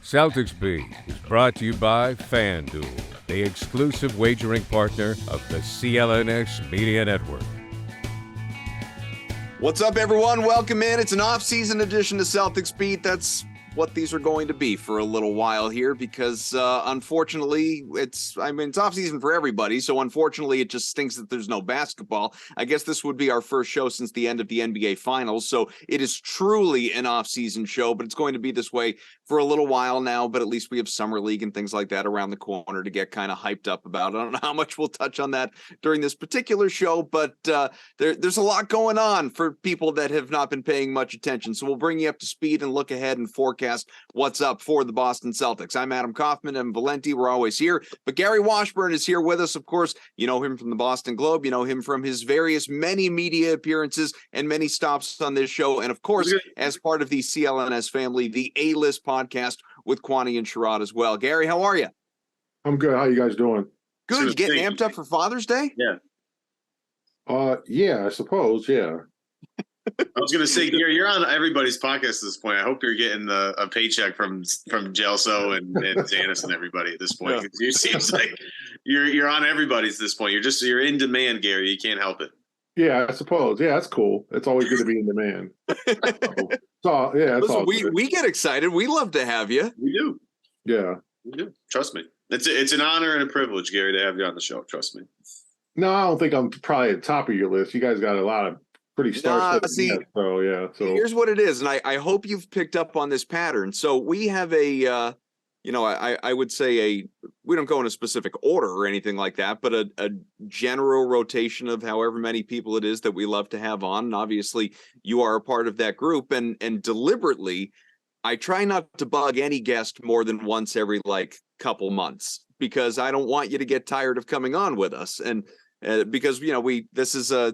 Celtics Beat is brought to you by FanDuel, the exclusive wagering partner of the CLNS Media Network. What's up, everyone? Welcome in. It's an off-season edition to Celtics Beat. That's what these are going to be for a little while here because, unfortunately, it's off-season for everybody, so unfortunately it just stinks that there's no basketball. I guess this would be our first show since the end of the NBA Finals, so it is truly an off-season show, but it's going to be this way for a little while now, but at least we have Summer League and things like that around the corner to get kind of hyped up about. I don't know how much we'll touch on that during this particular show, but there's a lot going on for people that have not been paying much attention, so we'll bring you up to speed and look ahead and forecast what's up for the Boston Celtics. I'm Adam Kaufman and Valenti. We're always here, but Gary Washburn is here with us. Of course, you know him from the Boston Globe. You know him from his many media appearances and many stops on this show. And of course, as part of the CLNS family, the A-List podcast with Kwani and Sherrod as well. Gary, how are you? I'm good. How you guys doing? Good. You getting amped up for Father's Day? Yeah. Yeah, I suppose. Yeah. I was going to say, Gary, you're on everybody's podcast at this point. I hope you're getting a paycheck from Gelso and Giannis and everybody at this point. Yeah. It seems like you're on everybody's at this point. You're in demand, Gary. You can't help it. Yeah, I suppose. Yeah, that's cool. It's always good to be in demand. Listen, we get excited. We love to have you. We do. Yeah. We do. Trust me. It's an honor and a privilege, Gary, to have you on the show. Trust me. No, I don't think I'm probably at the top of your list. You guys got a lot of pretty star-studded guests, so here's what it is, and I hope you've picked up on this pattern. So we have I would say we don't go in a specific order or anything like that, but a general rotation of however many people it is that we love to have on. And obviously you are a part of that group, and deliberately I try not to bug any guest more than once every couple months, because I don't want you to get tired of coming on with us. And because this is a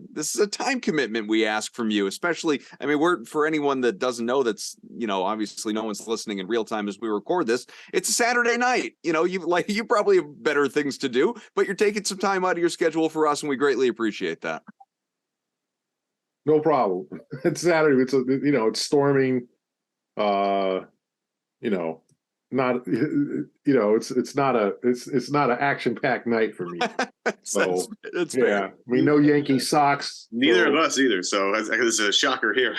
time commitment we ask from you, especially. I mean, we're, for anyone that doesn't know, that's obviously no one's listening in real time as we record this. It's a Saturday night. You probably have better things to do, but you're taking some time out of your schedule for us, and we greatly appreciate that. No problem. It's Saturday. It's storming. Not it's not an action-packed night for me. So it's fair. No Yankee Sox. Neither of us either. So it's a shocker here.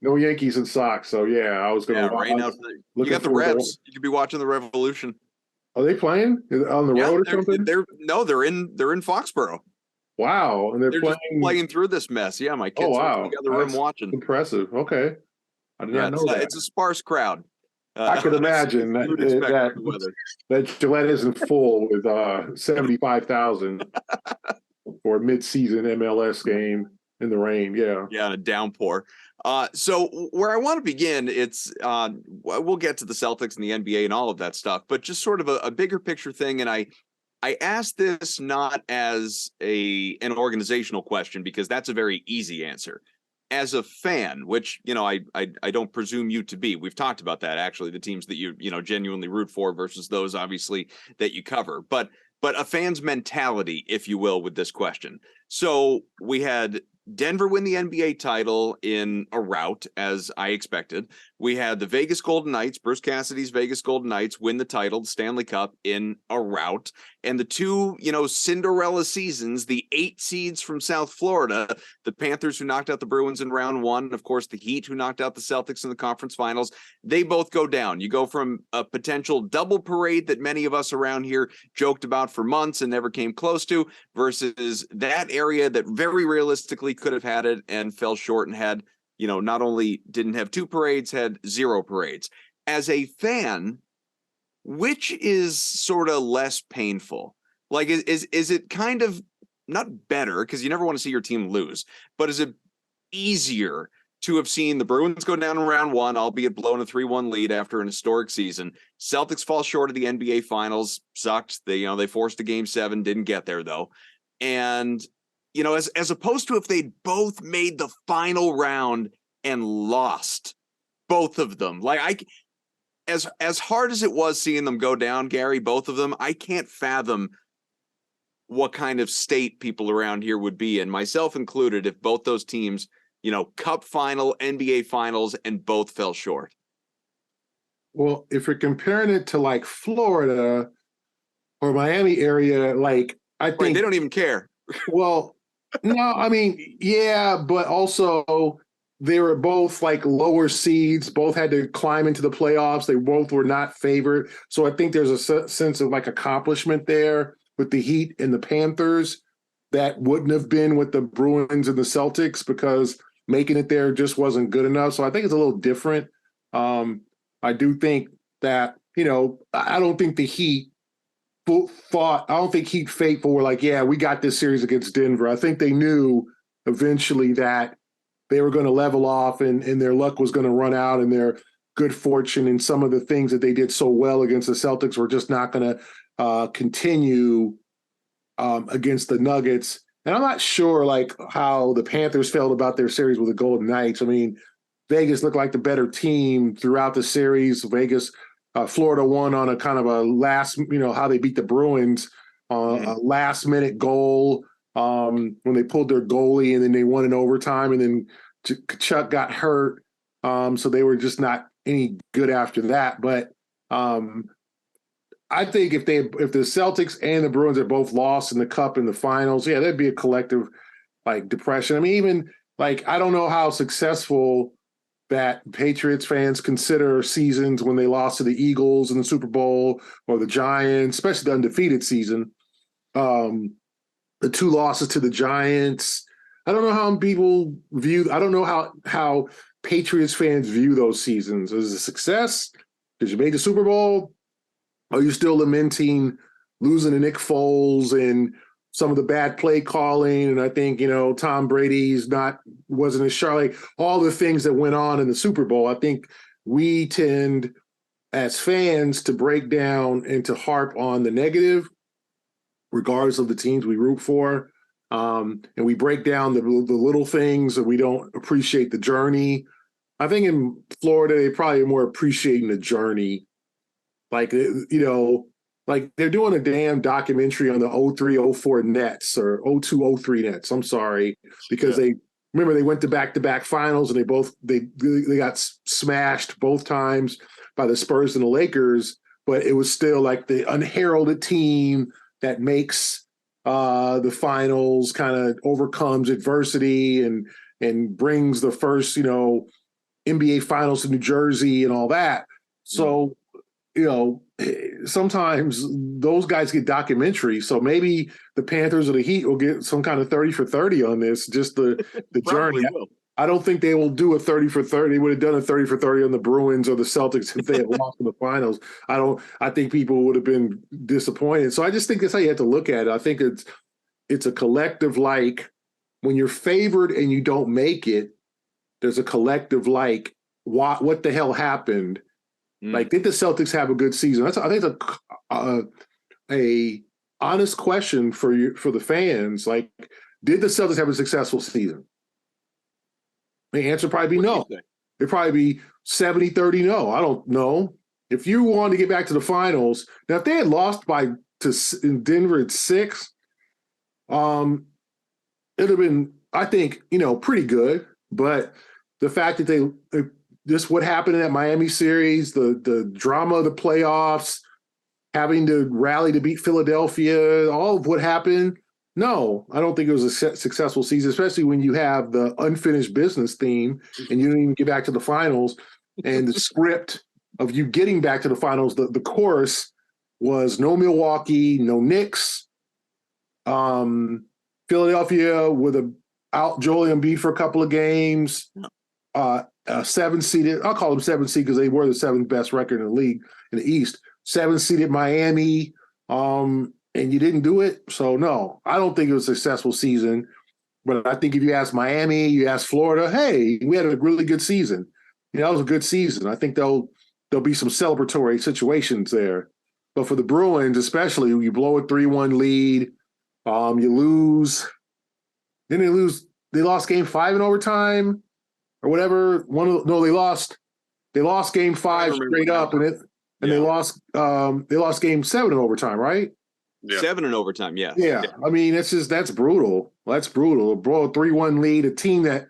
No Yankees and Sox. So I was going to. Right now, you got the Revs. You could be watching the Revolution. Are they playing on the road or something? They're in Foxborough. Wow, and they're just playing through this mess. Yeah, my kids are in the other room watching. Impressive. Okay, I did not know that. It's a sparse crowd. I could imagine that Gillette isn't full with 75,000 for a mid-season MLS game in the rain. Yeah, a downpour. So where I want to begin, it's we'll get to the Celtics and the NBA and all of that stuff, but just sort of a bigger picture thing. And I asked this not as an organizational question, because that's a very easy answer. As a fan, which I don't presume you to be. We've talked about that, actually, the teams that you genuinely root for versus those obviously that you cover, but a fan's mentality, if you will, with this question. So we had Denver win the NBA title in a rout, as I expected. We had the Vegas Golden Knights, Bruce Cassidy's Vegas Golden Knights, win the title, the Stanley Cup, in a rout. And the two, Cinderella seasons, the 8 seeds from South Florida, the Panthers who knocked out the Bruins in round 1, and of course the Heat who knocked out the Celtics in the conference finals, they both go down. You go from a potential double parade that many of us around here joked about for months and never came close to, versus that area that very realistically could have had it and fell short and had, not only didn't have 2 parades, had 0 parades. As a fan, which is sort of less painful? Is it kind of not better, because you never want to see your team lose, but is it easier to have seen the Bruins go down in round 1, albeit blown a 3-1 lead after an historic season? Celtics fall short of the NBA Finals, sucked. They forced a Game 7, didn't get there though. And as opposed to if they'd both made the final round and lost, both of them. As hard as it was seeing them go down, Gary, both of them, I can't fathom what kind of state people around here would be in, myself included, if both those teams, Cup final, NBA Finals, and both fell short. Well, if you're comparing it to like Florida or Miami area, like I think they don't even care. Well, no, I mean, yeah, but also they were both like lower seeds, both had to climb into the playoffs. They both were not favored. So I think there's a sense of like accomplishment there with the Heat and the Panthers that wouldn't have been with the Bruins and the Celtics because making it there just wasn't good enough. So I think it's a little different. I do think that, I don't think the Heat I don't think Heat faithful were like, yeah, we got this series against Denver. I think they knew eventually that they were going to level off and their luck was going to run out and their good fortune and some of the things that they did so well against the Celtics were just not going to continue against the Nuggets. And I'm not sure like how the Panthers felt about their series with the Golden Knights. I mean, Vegas looked like the better team throughout the series. Florida won on a kind of a last, how they beat the Bruins, a last minute goal when they pulled their goalie and then they won in overtime and then Chuck got hurt. So they were just not any good after that. But I think if the Celtics and the Bruins are both lost in the cup in the finals, yeah, there'd be a collective like depression. I mean, even like, I don't know how successful that Patriots fans consider seasons when they lost to the Eagles in the Super Bowl or the Giants, especially the undefeated season. The 2 losses to the Giants. I don't know how people I don't know how Patriots fans view those seasons. Is it a success because you made the Super Bowl? Are you still lamenting losing to Nick Foles and some of the bad play calling, and I think, Tom Brady's wasn't as sharp, like all the things that went on in the Super Bowl. I think we tend as fans to break down and to harp on the negative, regardless of the teams we root for. And we break down the little things and we don't appreciate the journey. I think in Florida, they probably are more appreciating the journey. Like, like they're doing a damn documentary on the 03-04 Nets or 02-03 Nets. I'm sorry, because they went to back-to-back finals and they got smashed both times by the Spurs and the Lakers, but it was still like the unheralded team that makes the finals, kind of overcomes adversity and brings the first, NBA finals to New Jersey and all that. So, sometimes those guys get documentaries. So maybe the Panthers or the Heat will get some kind of 30 for 30 on this, just the journey. Will. I don't think they will do a 30 for 30. They would have done a 30 for 30 on the Bruins or the Celtics if they had lost in the finals. I think people would have been disappointed. So I just think that's how you have to look at it. I think it's a collective, like when you're favored and you don't make it, there's a collective like, what the hell happened? Like, did the Celtics have a good season? I think it's a honest question for the fans. Like, did the Celtics have a successful season? The answer would probably be no. It'd probably be 70-30 no. I don't know. If you want to get back to the finals, now if they had lost in Denver at 6, it would have been, I think, pretty good. But the fact that just what happened in that Miami series, the drama of the playoffs, having to rally to beat Philadelphia, all of what happened. No, I don't think it was a successful season, especially when you have the unfinished business theme and you didn't even get back to the finals. And the script of you getting back to the finals, the chorus was no Milwaukee, no Knicks, Philadelphia out Joel Embiid for a couple of games, 7-seeded, I'll call them 7-seed because they were the 7th best record in the league in the East. 7-seeded Miami, and you didn't do it. So no, I don't think it was a successful season. But I think if you ask Miami, you ask Florida, hey, we had a really good season. That was a good season. I think there'll be some celebratory situations there. But for the Bruins, especially, you blow a 3-1 lead, you lose. Then they lose. They lost Game 5 in overtime. Or whatever. They lost Game 5 straight up, and they lost Game 7 in overtime, right? Yeah. 7 in overtime, yeah. Yeah. I mean, that's brutal. That's brutal. Blow a 3-1 lead, a team that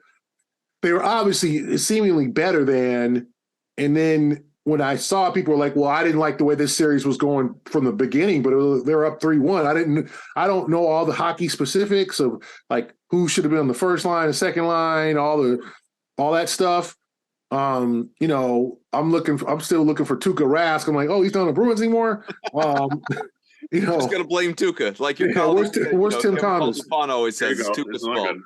they were obviously seemingly better than, and then when I saw people were like, well, I didn't like the way this series was going from the beginning, but they were up 3-1. I don't know all the hockey specifics of like who should have been on the first line, the second line, all that stuff. I'm still looking for Tuukka Rask. I'm like, oh, he's not on the Bruins anymore. Just gonna blame Tuukka, like your colleague. Where's Tim Thomas? Paul always says it's Tuukka's fault.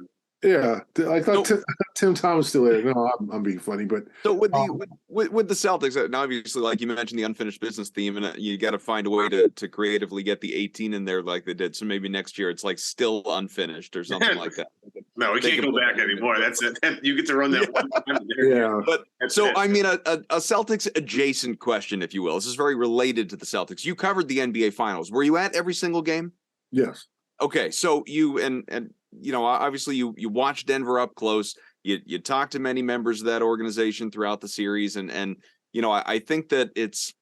Yeah, I thought Tim Thomas still there. No, I'm being funny, but so with the Celtics, and obviously, like you mentioned, the unfinished business theme, and you got to find a way to creatively get the 18 in there, like they did. So maybe next year it's like still unfinished or something like that. No, we can't go back anymore. That's it. You get to run that one time. Yeah. But so I mean, a Celtics adjacent question, if you will. This is very related to the Celtics. You covered the NBA Finals. Were you at every single game? Yes. Okay, so you and obviously you watch Denver up close. You talk to many members of that organization throughout the series, and I think that it's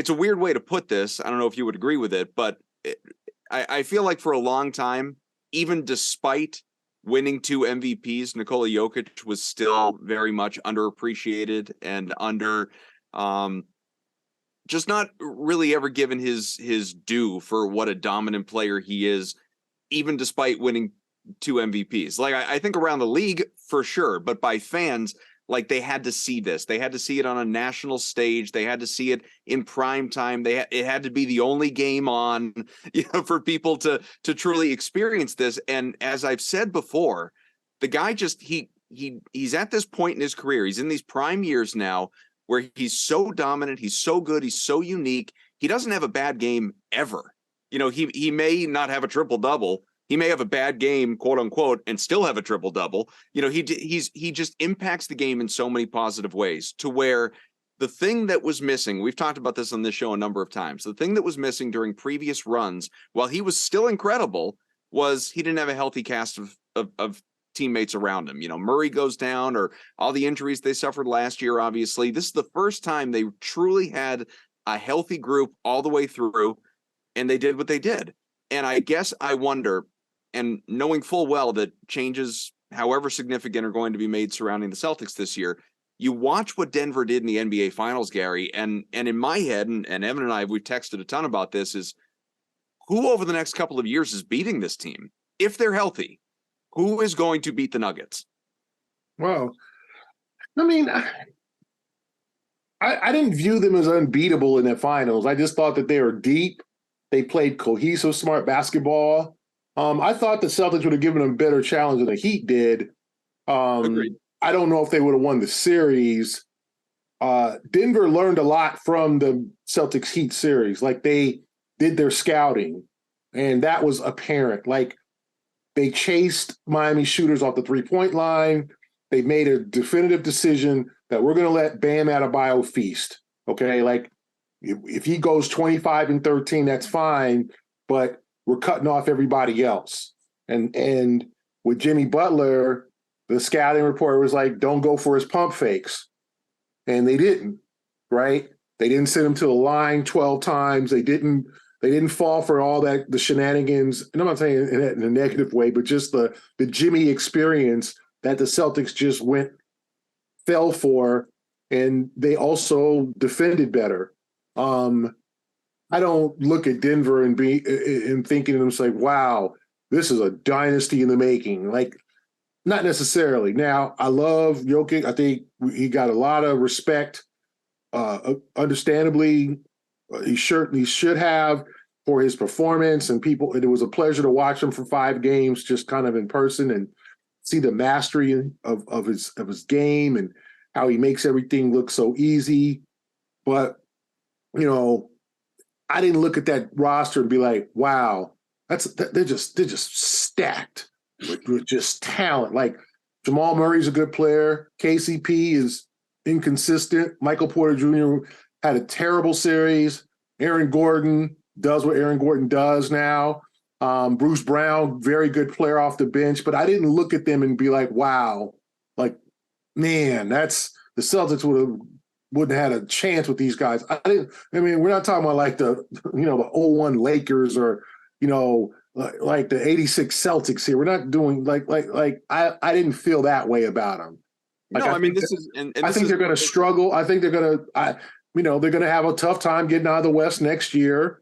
a weird way to put this. I don't know if you would agree with it, but I feel like for a long time, even despite winning 2 MVPs, Nikola Jokic was still very much underappreciated and just not really ever given his due for what a dominant player he is, even despite winning 2 MVPs. Like I think around the league for sure, but by fans, like they had to see this. They had to see it on a national stage. They had to see it in prime time. It had to be the only game on, for people to truly experience this. And as I've said before, the guy just he's at this point in his career. He's in these prime years now where he's so dominant, he's so good, he's so unique. He doesn't have a bad game ever. He may not have a triple-double. He may have a bad game, quote unquote, and still have a triple-double. He just impacts the game in so many positive ways, to where the thing that was missing, we've talked about this on this show a number of times, the thing that was missing during previous runs, while he was still incredible, was he didn't have a healthy cast of teammates around him. Murray goes down, or all the injuries they suffered last year, obviously. This is the first time they truly had a healthy group all the way through, and they did what they did. And I guess I wonder, and knowing full well that changes, however significant, are going to be made surrounding the Celtics this year, you watch what Denver did in the NBA Finals, Gary, and in my head, and Evan and I, we've texted a ton about this, is who over the next couple of years is beating this team? If they're healthy, who is going to beat the Nuggets? Well, I mean, I didn't view them as unbeatable in the finals. I just thought that they were deep. They played cohesive, smart basketball. I thought the Celtics would have given them a better challenge than the Heat did. Agreed. I don't know if they would have won the series. Denver learned a lot from the Celtics Heat series. Like, they did their scouting, and that was apparent. Like, they chased Miami shooters off the three-point line. They made a definitive decision that we're going to let Bam Adebayo feast. Okay, like if he goes 25-13, that's fine, but we're cutting off everybody else. And with Jimmy Butler, the scouting report was like, don't go for his pump fakes. And they didn't, right? They didn't send him to the line 12 times. They didn't fall for all that, the shenanigans. And I'm not saying in a negative way, but just the Jimmy experience that the Celtics just fell for, and they also defended better. I don't look at Denver and thinking to them, like, wow, this is a dynasty in the making. Like, not necessarily. Now, I love Jokic. I think he got a lot of respect. Understandably, he should have, for his performance, and people. It was a pleasure to watch him for 5 games, just kind of in person, and see the mastery of his game and how he makes everything look so easy. But I didn't look at that roster and be like, wow, they're just stacked with just talent. Like, Jamal Murray's a good player. KCP is inconsistent. Michael Porter Jr. had a terrible series. Aaron Gordon does what Aaron Gordon does now. Bruce Brown, very good player off the bench. But I didn't look at them and be like, wow, like, man, the Celtics wouldn't have had a chance with these guys. We're not talking about like the 01 Lakers or, like the 86 Celtics here. We're not doing like I didn't feel that way about them. Like, no, I mean, this is, and I think they're going to struggle. I think they're going to, they're going to have a tough time getting out of the West next year.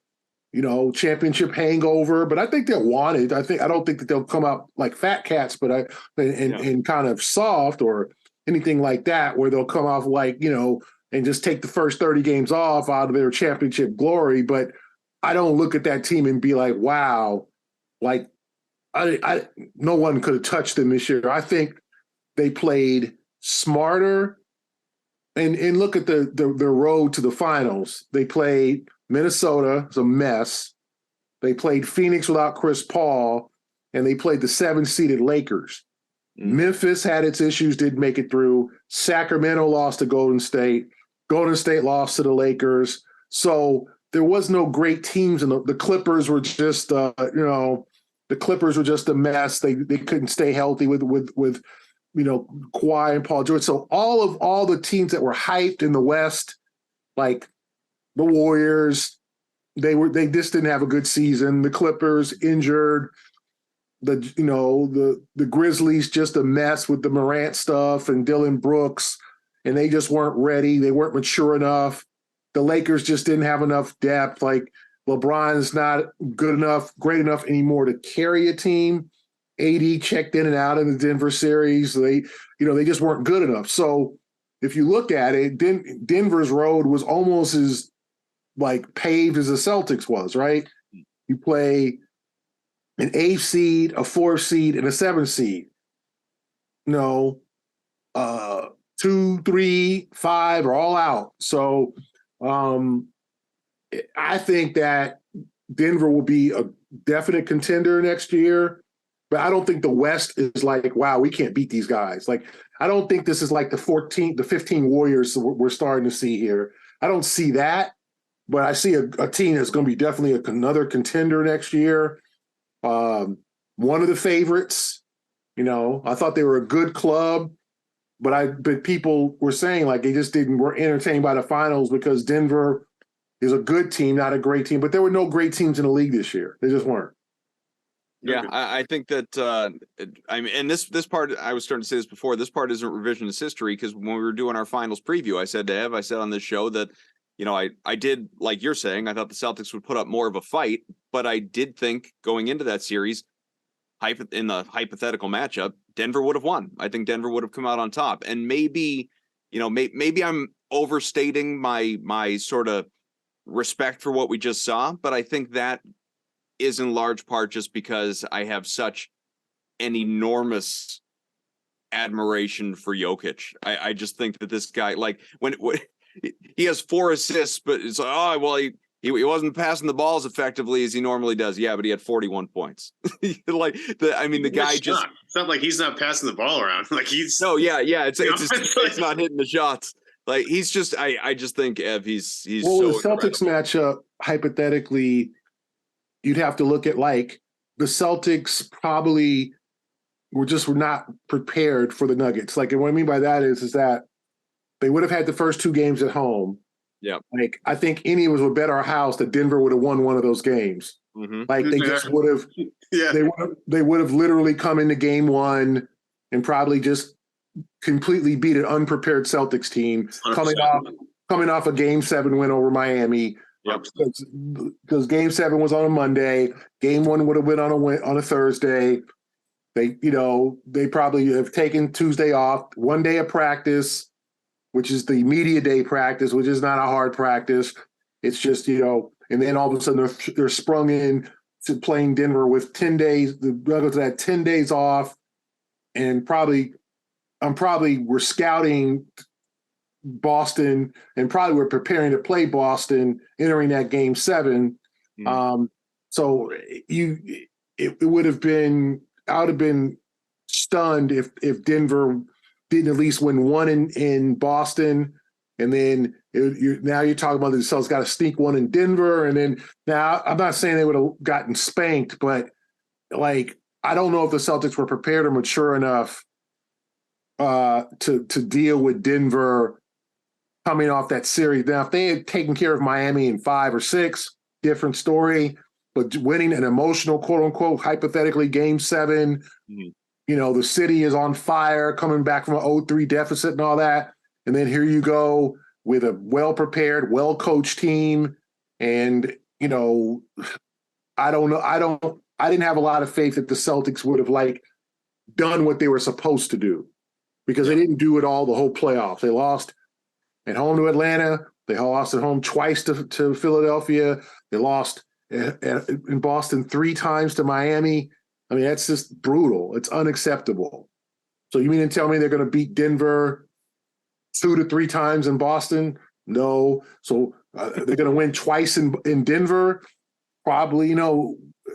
Championship hangover, but I think they'll want it. I don't think that they'll come out like fat cats, but and kind of soft or anything like that, where they'll come off like, and just take the first 30 games off out of their championship glory. But I don't look at that team and be like, wow, like no one could have touched them this year. I think they played smarter, and look at the road to the finals. They played Minnesota, it's a mess. They played Phoenix without Chris Paul, and they played the 7-seeded Lakers. Memphis had its issues, didn't make it through. Sacramento lost to Golden State. Golden State lost to the Lakers. So there was no great teams, and the Clippers were just, the Clippers were just a mess. They couldn't stay healthy with Kawhi and Paul George. So all the teams that were hyped in the West, like the Warriors, they just didn't have a good season. The Clippers injured. The Grizzlies just a mess with the Morant stuff and Dylan Brooks, and they just weren't ready. They weren't mature enough. The Lakers just didn't have enough depth. Like LeBron's not great enough anymore to carry a team. AD checked in and out in the Denver series. They just weren't good enough. So if you look at it, Denver's road was almost as like paved as the Celtics was, right? You play an 8th seed, a 4th seed, and a 7th seed. 2, 3, 5 are all out. So I think that Denver will be a definite contender next year, but I don't think the West is like, wow, we can't beat these guys. Like, I don't think this is like the 15 Warriors we're starting to see here. I don't see that, but I see a team that's going to be definitely another contender next year. One of the favorites, I thought they were a good club, but people were saying like they just were entertained by the finals because Denver is a good team, not a great team. But there were no great teams in the league this year. They just weren't. Yeah, I think that and this part, I was starting to say this before, this part isn't revisionist history, because when we were doing our finals preview, I said to Ev, I said on this show that, I did, like you're saying, I thought the Celtics would put up more of a fight, but I did think going into that series, in the hypothetical matchup, Denver would have won. I think Denver would have come out on top. And maybe, maybe I'm overstating my sort of respect for what we just saw, but I think that is in large part just because I have such an enormous admiration for Jokic. I just think that this guy, like when he has 4 assists, but it's like, he wasn't passing the balls effectively as he normally does. Yeah, but he had 41 points. The guy just, it's not like he's not passing the ball around. Like he's it's not hitting the shots. Like he's just, I just think Ev, he's the so Celtics matchup, hypothetically, you'd have to look at like the Celtics probably were not prepared for the Nuggets. Like, and what I mean by that is that they would have had the first 2 games at home. Yeah. Like, I think any of us would bet our house that Denver would have won one of those games. Mm-hmm. Like they just would have, they would have literally come into game 1 and probably just completely beat an unprepared Celtics team 100%. coming off a game 7 win over Miami. Yep. Because game 7 was on a Monday, game 1 would have been on a Thursday. They probably have taken Tuesday off, 1 day of practice, which is the media day practice, which is not a hard practice. It's just, and then all of a sudden they're sprung in to playing Denver with 10 days. The Nuggets had 10 days off, and we're scouting Boston, and probably we're preparing to play Boston entering that game 7. So it would have been, I would have been stunned if Denver didn't at least win 1 in Boston, and then now you're talking about the Celtics got to sneak 1 in Denver, and then now I'm not saying they would have gotten spanked, but like I don't know if the Celtics were prepared or mature enough to deal with Denver coming off that series. Now, if they had taken care of Miami in 5 or 6, different story. But winning an emotional, quote unquote, hypothetically, game 7, the city is on fire, coming back from an 0-3 deficit and all that. And then here you go with a well-prepared, well-coached team. And, you know, I don't know. I didn't have a lot of faith that the Celtics would have done what they were supposed to do, because they didn't do it all the whole playoffs. They lost at home to Atlanta. They lost at home twice to Philadelphia. They lost in Boston 3 times to Miami. I mean, that's just brutal. It's unacceptable. So you mean to tell me they're going to beat Denver 2 to 3 times in Boston? No. So they're going to win twice in Denver? Probably,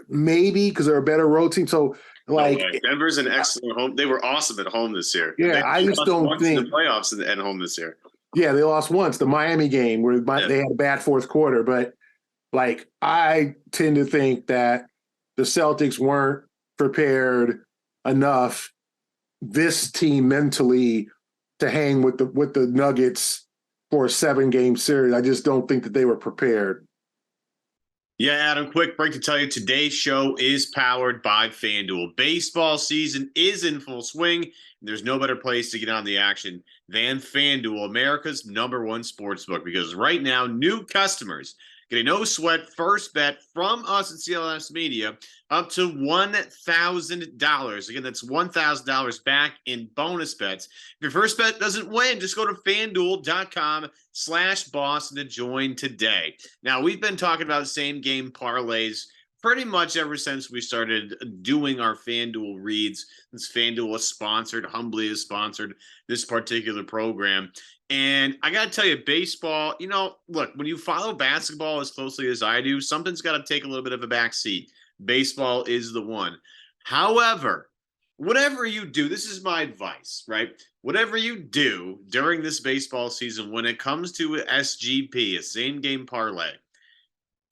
maybe, because they're a better road team. So, Denver's an excellent home. They were awesome at home this year. Yeah, I just don't think the playoffs at home this year. Yeah, they lost once, the Miami game, where they had a bad fourth quarter. But I tend to think that the Celtics weren't prepared enough, this team mentally, to hang with the Nuggets for a 7-game series. I just don't think that they were prepared. Yeah, Adam, quick break to tell you today's show is powered by FanDuel. Baseball season is in full swing, and there's no better place to get on the action than FanDuel, America's #1 sportsbook, because right now, new customers get a no-sweat first bet from us at CLNS Media up to $1,000. Again, that's $1,000 back in bonus bets. If your first bet doesn't win, just go to FanDuel.com/Boston to join today. Now, we've been talking about same-game parlays pretty much ever since we started doing our FanDuel reads, since FanDuel humbly has sponsored this particular program. And I got to tell you, baseball, look, when you follow basketball as closely as I do, something's got to take a little bit of a back seat. Baseball is the one. However, whatever you do, this is my advice, right? Whatever you do during this baseball season, when it comes to SGP, a same game parlay,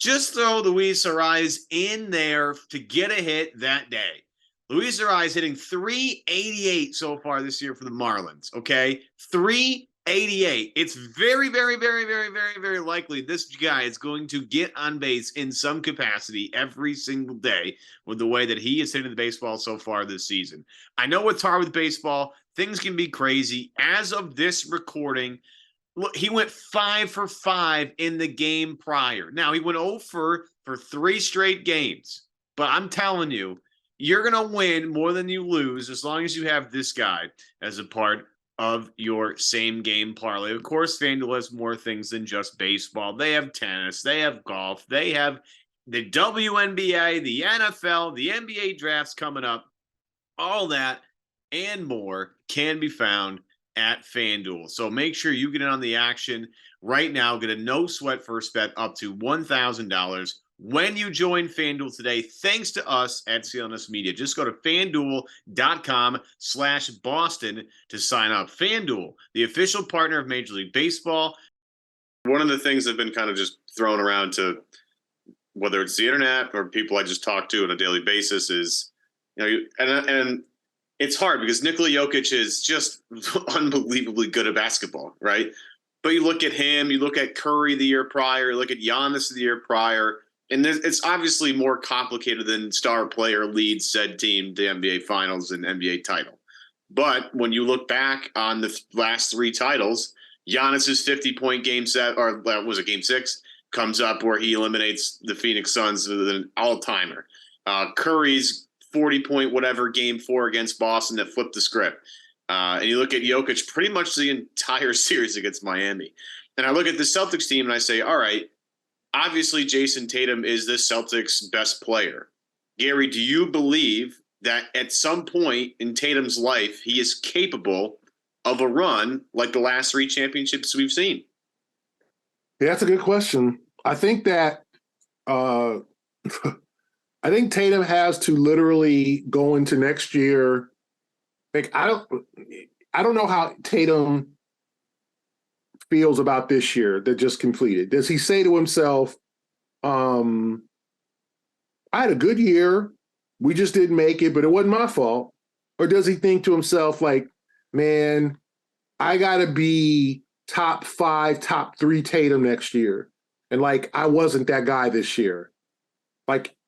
just throw Luis Ariz in there to get a hit that day. Luis Ariz hitting .388 so far this year for the Marlins, okay? .388. It's very, very, very, very, very, very likely this guy is going to get on base in some capacity every single day with the way that he is hitting the baseball so far this season. I know it's hard with baseball. Things can be crazy. As of this recording, look, he went 5 for 5 in the game prior. Now, he went 0 for 3 straight games. But I'm telling you, you're going to win more than you lose as long as you have this guy as a part of your same game parlay. Of course, FanDuel has more things than just baseball. They have tennis, they have golf, they have the WNBA, the NFL, the NBA drafts coming up. All that and more can be found at FanDuel. So make sure you get in on the action right now. Get a no-sweat first bet up to $1,000 when you join FanDuel today, thanks to us at CLNS Media. Just go to FanDuel.com/Boston to sign up. FanDuel, the official partner of Major League Baseball. One of the things that have been kind of just thrown around to, whether it's the internet or people I just talk to on a daily basis, is, and it's hard because Nikola Jokic is just unbelievably good at basketball, right? But you look at him, you look at Curry the year prior, you look at Giannis the year prior, and it's obviously more complicated than star player leads said team to NBA Finals and NBA title. But when you look back on the last 3 titles, Giannis's 50-point game set, or was it game 6, comes up where he eliminates the Phoenix Suns with an all-timer. Curry's 40-point whatever game 4 against Boston that flipped the script. And you look at Jokic pretty much the entire series against Miami. And I look at the Celtics team and I say, all right, obviously Jason Tatum is the Celtics' best player. Gary, do you believe that at some point in Tatum's life, he is capable of a run like the last 3 championships we've seen? Yeah, that's a good question. I think that I think Tatum has to literally go into next year. I don't know how Tatum feels about this year that just completed. Does he say to himself, I had a good year, we just didn't make it, but it wasn't my fault? Or does he think to himself, man, I got to be top 5, top 3 Tatum next year. And I wasn't that guy this year.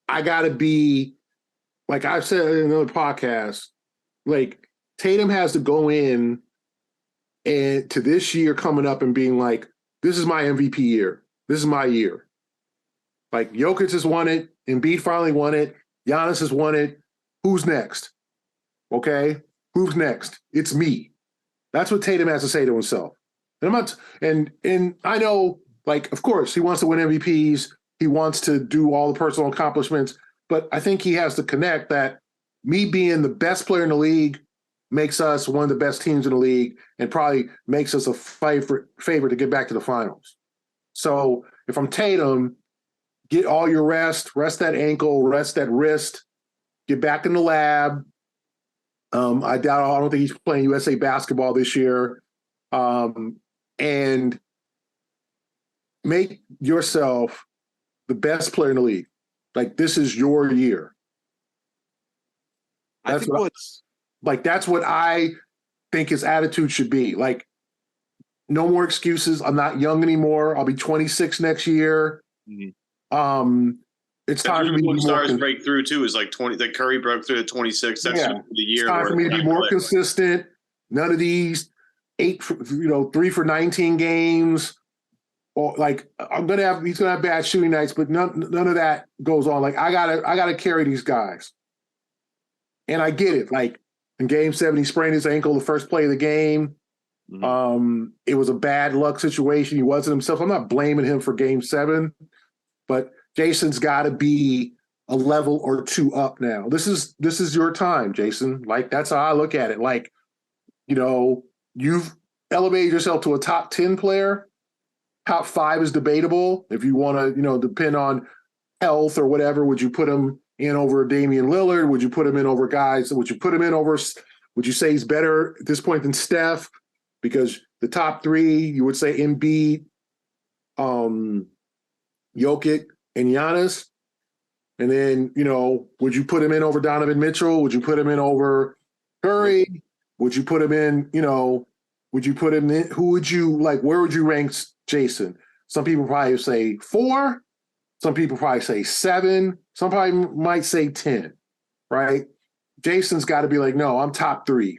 I got to be, I've said in another podcast, Tatum has to go in and to this year coming up and being this is my MVP year. This is my year. Like Jokic has won it, Embiid finally won it, Giannis has won it. Who's next? Okay, who's next? It's me. That's what Tatum has to say to himself. And I'm not, and I know, like, of course, he wants to win MVPs. He wants to do all the personal accomplishments, but I think he has to connect that me being the best player in the league makes us one of the best teams in the league and probably makes us a favorite to get back to the finals. So if I'm Tatum, get all your rest that ankle, rest that wrist, get back in the lab. I don't think he's playing USA basketball this year. And make yourself the best player in the league. Like, this is your year. That's what I think his attitude should be. Like, no more excuses. I'm not young anymore. I'll be 26 next year. Mm-hmm. It's time for me to be stars break through too. Is like 20. Like Curry broke through at 26. That's the year. It's time for me to be more consistent. None of these 3 for 19 games. Or like he's gonna have bad shooting nights, but none of that goes on. Like I gotta carry these guys. And I get it. Like in Game 7, he sprained his ankle the first play of the game. Mm-hmm. It was a bad luck situation. He wasn't himself. I'm not blaming him for Game 7, but Jason's got to be a level or two up now. This is your time, Jason. Like, that's how I look at it. Like, you've elevated yourself to a top 10 player. Top 5 is debatable. If you want to, depend on health or whatever, would you put him in over Damian Lillard? Would you put him in over guys? Would you say he's better at this point than Steph? Because the top 3, you would say Embiid, Jokic, and Giannis. And then, would you put him in over Donovan Mitchell? Would you put him in over Curry? Would you put him in, who would you, like, where would you rank Jason? Some people probably say 4. Some people probably say 7. Some probably might say 10, right? Jason's got to be like, no, I'm top 3.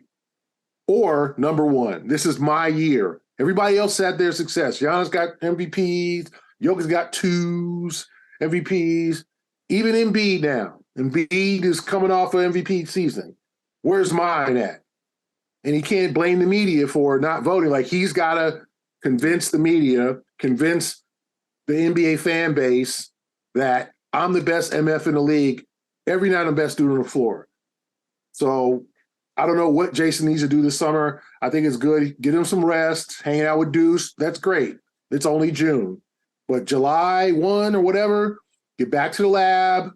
Or number 1. This is my year. Everybody else had their success. Giannis got MVPs. Jokic's got 2s, MVPs. Even Embiid now. Embiid is coming off an MVP season. Where's mine at? And he can't blame the media for not voting. Like, he's got to convince the media, convince the NBA fan base that I'm the best MF in the league. Every night I'm best dude on the floor. So I don't know what Jason needs to do this summer. I think it's good. Get him some rest, hanging out with Deuce. That's great. It's only June. But July 1 or whatever, get back to the lab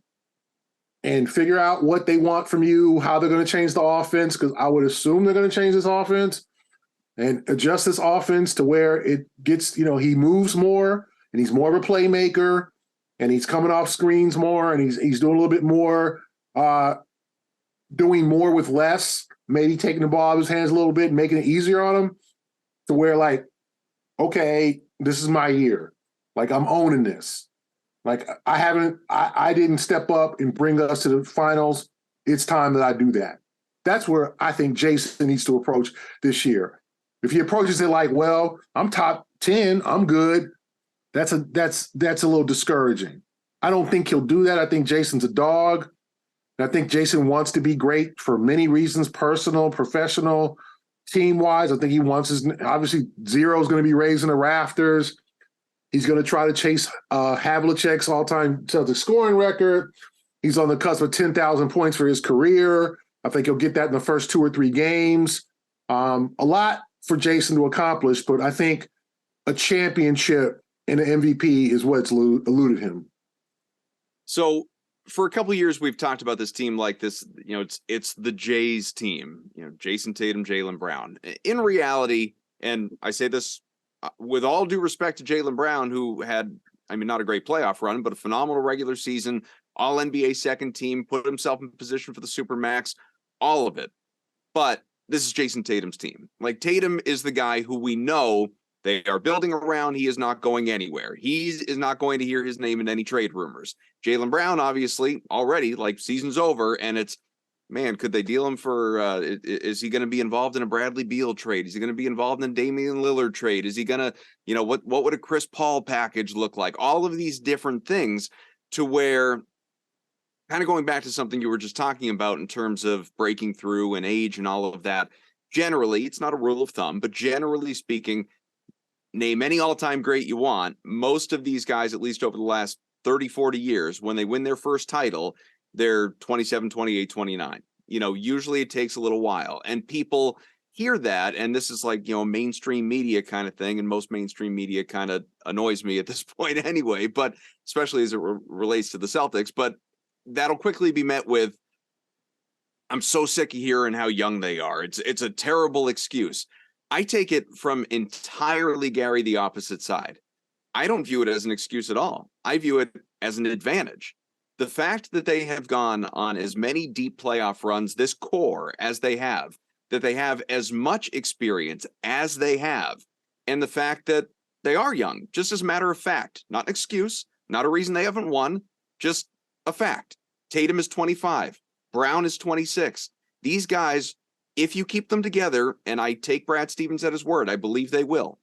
and figure out what they want from you, how they're going to change the offense, because I would assume they're going to change this offense and adjust this offense to where it gets, he moves more and he's more of a playmaker and he's coming off screens more and he's doing a little bit more, doing more with less, maybe taking the ball out of his hands a little bit and making it easier on him to where, like, okay, this is my year. Like, I'm owning this. Like, I didn't step up and bring us to the finals. It's time that I do that. That's where I think Jason needs to approach this year. If he approaches it like, well, I'm top 10, I'm good, that's a little discouraging. I don't think he'll do that. I think Jason's a dog. And I think Jason wants to be great for many reasons, personal, professional, team-wise. I think he wants obviously, zero is going to be raised in the rafters. He's going to try to chase Havlicek's all-time Celtics scoring record. He's on the cusp of 10,000 points for his career. I think he'll get that in the first 2 or 3 games. A lot for Jason to accomplish, but I think a championship and an MVP is what's eluded him. So for a couple of years, we've talked about this team like this, it's the Jays team, Jason Tatum, Jaylen Brown. In reality, and I say this with all due respect to Jaylen Brown, who had, not a great playoff run, but a phenomenal regular season, all NBA second team, put himself in position for the Supermax, all of it. But this is Jason Tatum's team. Like, Tatum is the guy who we know they are building around. He is not going anywhere. He is not going to hear his name in any trade rumors. Jaylen Brown, obviously, already, like, season's over, and it's, man, could they deal him for, is he going to be involved in a Bradley Beal trade? Is he going to be involved in a Damian Lillard trade? Is he going to, what would a Chris Paul package look like? All of these different things, to where, kind of going back to something you were just talking about in terms of breaking through and age and all of that. Generally, it's not a rule of thumb, but generally speaking, name any all-time great you want. Most of these guys, at least over the last 30, 40 years, when they win their first title, they're 27, 28, 29. Usually it takes a little while. And people hear that, and this is like, mainstream media kind of thing, and most mainstream media kind of annoys me at this point anyway, but especially as it relates to the Celtics. But that'll quickly be met with, I'm so sick of hearing how young they are. It's a terrible excuse. I take it from entirely, Gary, the opposite side. I don't view it as an excuse at all. I view it as an advantage. The fact that they have gone on as many deep playoff runs, this core, as they have, that they have as much experience as they have, and the fact that they are young, just as a matter of fact, not an excuse, not a reason they haven't won, just a fact. Tatum is 25. Brown is 26. These guys, if you keep them together, and I take Brad Stevens at his word, I believe they will.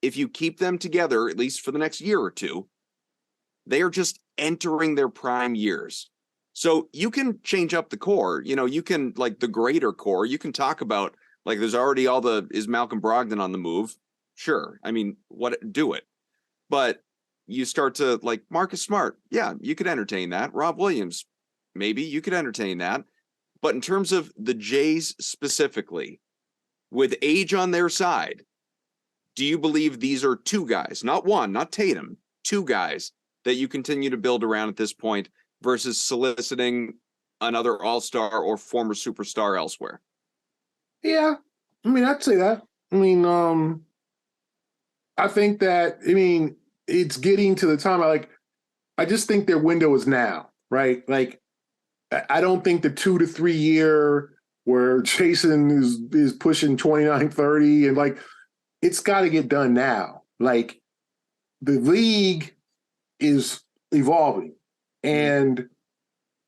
If you keep them together, at least for the next year or two, they are just entering their prime years. So you can change up the core. You can, like the greater core, you can talk about, like, there's already is Malcolm Brogdon on the move? Sure. I mean, do it. But you start to, like, Marcus Smart. Yeah, you could entertain that. Rob Williams, maybe you could entertain that. But in terms of the Jays specifically, with age on their side, do you believe these are two guys, not one, not Tatum, two guys that you continue to build around at this point versus soliciting another all-star or former superstar elsewhere? Yeah, I'd say that. I think that, it's getting to the time I just think their window is now, right? Like, I don't think the 2 to 3 year where Jason is pushing 29, 30 and like, it's got to get done now. Like, the league is evolving, and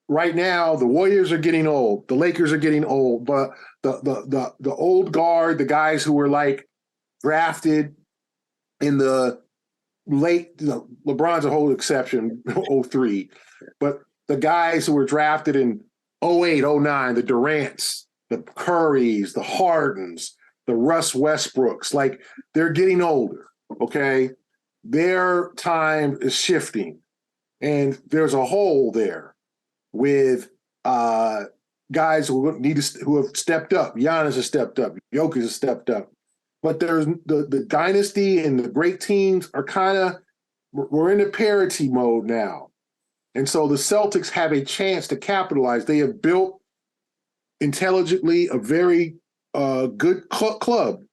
right now the Warriors are getting old, the Lakers are getting old, but the old guard, the guys who were like drafted in the late, LeBron's a whole exception, 03, but the guys who were drafted in 08, 09, the Durants, the Currys, the Hardens, the Russ Westbrooks, like, they're getting older, okay? Their time is shifting, and there's a hole there with guys who have stepped up. Giannis has stepped up. Jokic has stepped up. But there's the dynasty and the great teams are we're in a parity mode now. And so the Celtics have a chance to capitalize. They have built intelligently a very good club,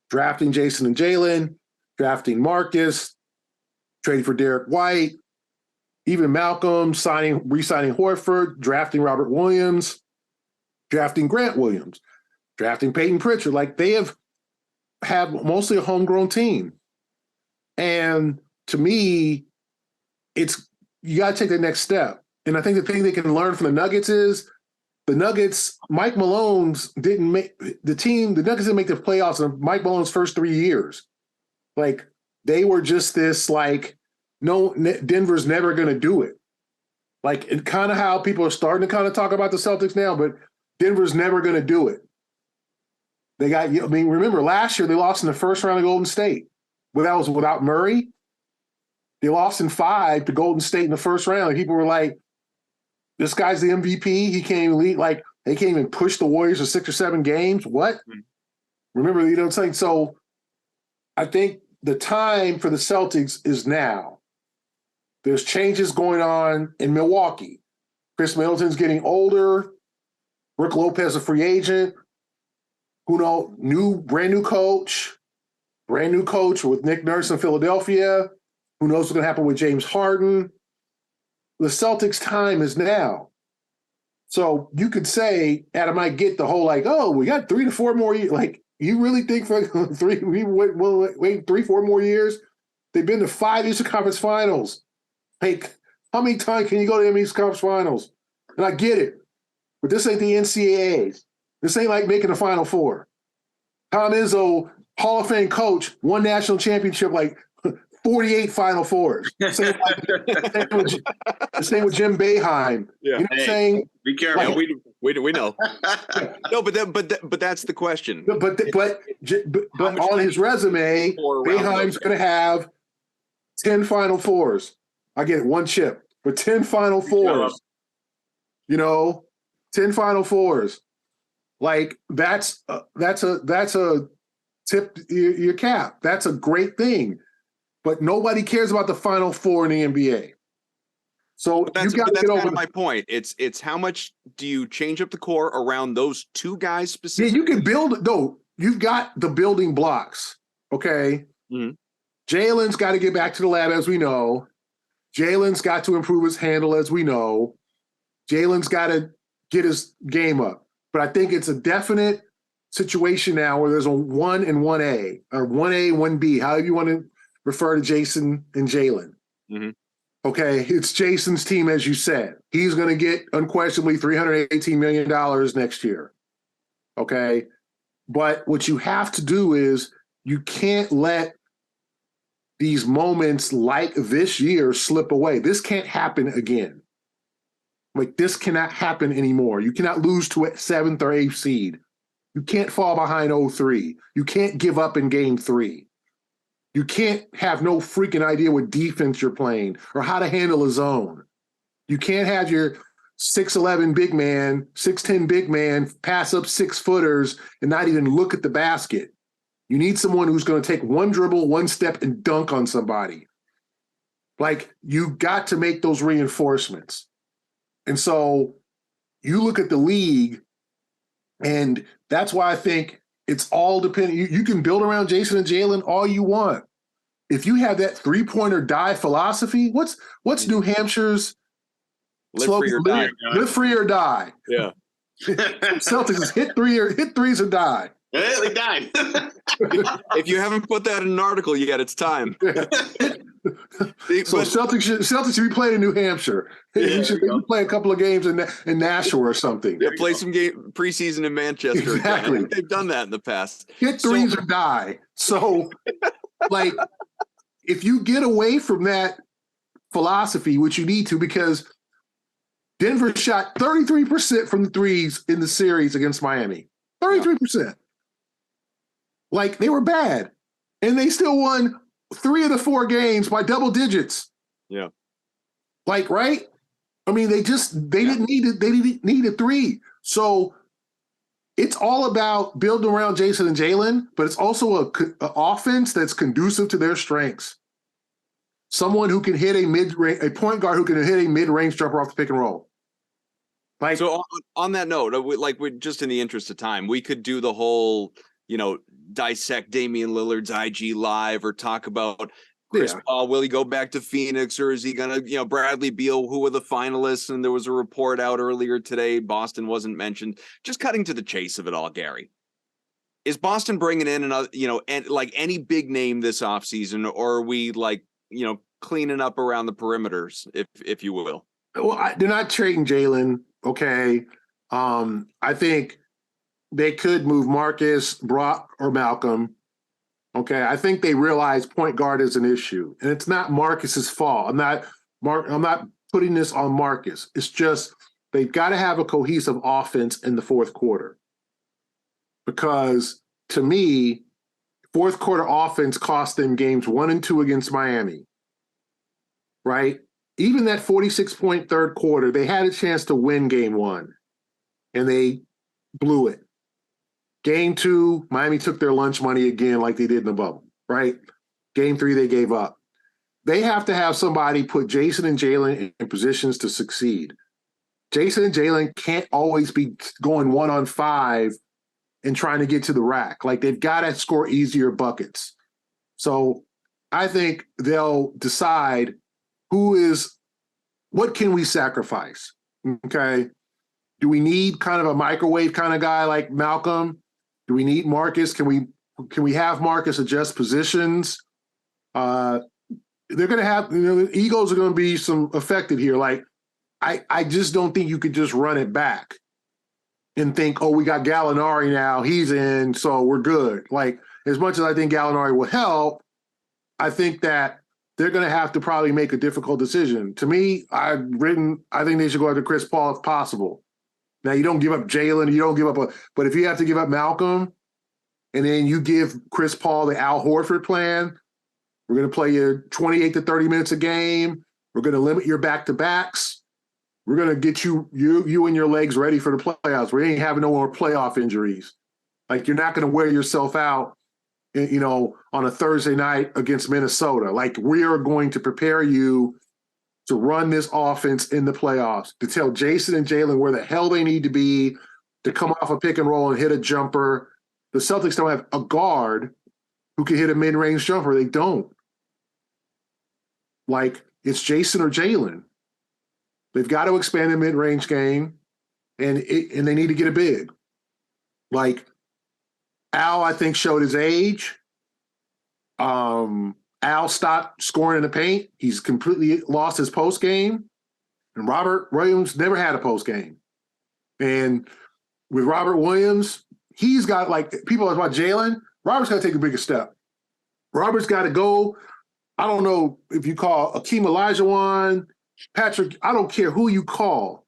drafting Jason and Jalen, drafting Marcus, trading for Derek White, even Malcolm, re-signing Horford, drafting Robert Williams, drafting Grant Williams, drafting Peyton Pritchard. Like, they have mostly a homegrown team. And to me, you got to take the next step. And I think the thing they can learn from the Nuggets is Mike Malone's didn't make the team. The Nuggets didn't make the playoffs in Mike Malone's first 3 years. Like, they were just this, like, no, Denver's never going to do it. Like, and kind of how people are starting to kind of talk about the Celtics now, but Denver's never going to do it. Remember last year they lost in the first round to Golden State. That was without Murray. They lost in 5 to Golden State in the first round. And people were like, this guy's the MVP. He can't even lead. Like, they can't even push the Warriors to 6 or 7 games. What? Mm-hmm. Remember, what I'm saying? So I think the time for the Celtics is now. There's changes going on in Milwaukee. Chris Middleton's getting older. Brook Lopez, a free agent. Who knows? Brand new coach with Nick Nurse in Philadelphia. Who knows what's going to happen with James Harden? The Celtics' time is now. So you could say, Adam, I get the whole, like, oh, we got 3 to 4 more years. Like, you really think for we'll wait 3-4 more years? They've been to 5 Eastern Conference Finals. Like, how many times can you go to the Eastern Conference Finals? And I get it. but this ain't the NCAA. This ain't like making the Final Four. Tom Izzo, Hall of Fame coach, won national championship like 48 Final Fours. Same with Jim Boeheim. Yeah. You know what I'm saying? Be careful. Yeah, we know. No, but that's the question. But on his resume, Boeheim's going to have 10 Final Fours. I get it, one chip, but 10 Final Fours. 10 Final Fours. Like that's a tip your cap. That's a great thing. But nobody cares about the Final Four in the NBA. So that's you got to get over my point. It's how much do you change up the core around those two guys specifically? Yeah, you can build. No, you've got the building blocks. Okay. Mm-hmm. Jalen's got to get back to the lab, as we know. Jalen's got to improve his handle, as we know. Jalen's got to get his game up. But I think it's a definite situation now where there's a 1 and 1A, or 1A, 1B, however you want to refer to Jason and Jalen. Mm-hmm. Okay, it's Jason's team, as you said. He's going to get unquestionably $318 million next year. Okay, but what you have to do is you can't let these moments like this year slip away. This can't happen again. Like, this cannot happen anymore. You cannot lose to a 7th or 8th seed. You can't fall behind 0-3. You can't give up in game 3. You can't have no freaking idea what defense you're playing or how to handle a zone. You can't have your 6'11 big man, 6'10 big man pass up 6-footers and not even look at the basket. You need someone who's going to take one dribble, one step, and dunk on somebody. Like, you got to make those reinforcements. And so you look at the league, and that's why I think it's all dependent. You can build around Jason and Jalen all you want. If you have that three-pointer die philosophy, what's New Hampshire's slogan? Live free or die. Yeah. Celtics is hit threes or die. They died. If you haven't put that in an article yet, it's time. So Celtics should be playing in New Hampshire. Yeah, we should play a couple of games in Nashua or something. Yeah, play some preseason in Manchester. Exactly. They've done that in the past. Hit threes or die. So, like, if you get away from that philosophy, which you need to, because Denver shot 33% from the threes in the series against Miami. 33%. Like, they were bad. And they still won 3 of the 4 games by double digits. Yeah. Like, right? I mean, they didn't need a 3. So it's all about building around Jason and Jalen, but it's also a offense that's conducive to their strengths. Someone who can hit a point guard who can hit a mid-range jumper off the pick and roll. Like, so on that note, we just in the interest of time, we could do the whole, dissect Damian Lillard's IG live or talk about Chris Paul. Will he go back to Phoenix, or is he going to, Bradley Beal, who were the finalists? And there was a report out earlier today. Boston wasn't mentioned. Just cutting to the chase of it all, Gary. Is Boston bringing in another, and like any big name this offseason, or are we cleaning up around the perimeters, if you will? Well, they're not trading Jalen. Okay. I think they could move Marcus, Brock, or Malcolm. Okay. I think they realize point guard is an issue, and it's not Marcus's fault. I'm not putting this on Marcus. It's just they've got to have a cohesive offense in the fourth quarter. Because to me, fourth quarter offense cost them games 1 and 2 against Miami. Right? Even that 46-point third quarter, they had a chance to win game 1, and they blew it. Game 2, Miami took their lunch money again like they did in the bubble, right? Game 3, they gave up. They have to have somebody put Jason and Jalen in positions to succeed. Jason and Jalen can't always be going 1-on-5 and trying to get to the rack. Like, they've got to score easier buckets. So I think they'll decide what can we sacrifice? Okay. Do we need kind of a microwave kind of guy like Malcolm? Do we need Marcus? Can we have Marcus adjust positions? They're going to have, the egos are going to be affected here. Like, I just don't think you could just run it back. and think, oh, we got Gallinari now, he's in, so we're good. Like, as much as I think Gallinari will help, I think that they're going to have to probably make a difficult decision. To me, I think they should go after Chris Paul if possible. Now, you don't give up Jalen, you don't give up but if you have to give up Malcolm, and then you give Chris Paul the Al Horford plan, we're going to play you 28 to 30 minutes a game. We're going to limit your back-to-backs. We're going to get you and your legs ready for the playoffs. We ain't having no more playoff injuries. Like, you're not going to wear yourself out, on a Thursday night against Minnesota. Like, we are going to prepare you to run this offense in the playoffs, to tell Jason and Jalen where the hell they need to be, to come off a pick and roll and hit a jumper. The Celtics don't have a guard who can hit a mid-range jumper. They don't. Like, it's Jason or Jalen. They've got to expand the mid-range game, and they need to get a big. Like, Al, I think, showed his age. Al stopped scoring in the paint. He's completely lost his post game. And Robert Williams never had a post game. And with Robert Williams, he's got, like, people talk about Jalen. Robert's got to take a bigger step. Robert's got to go. I don't know if you call Akeem Olajuwon, Patrick, I don't care who you call.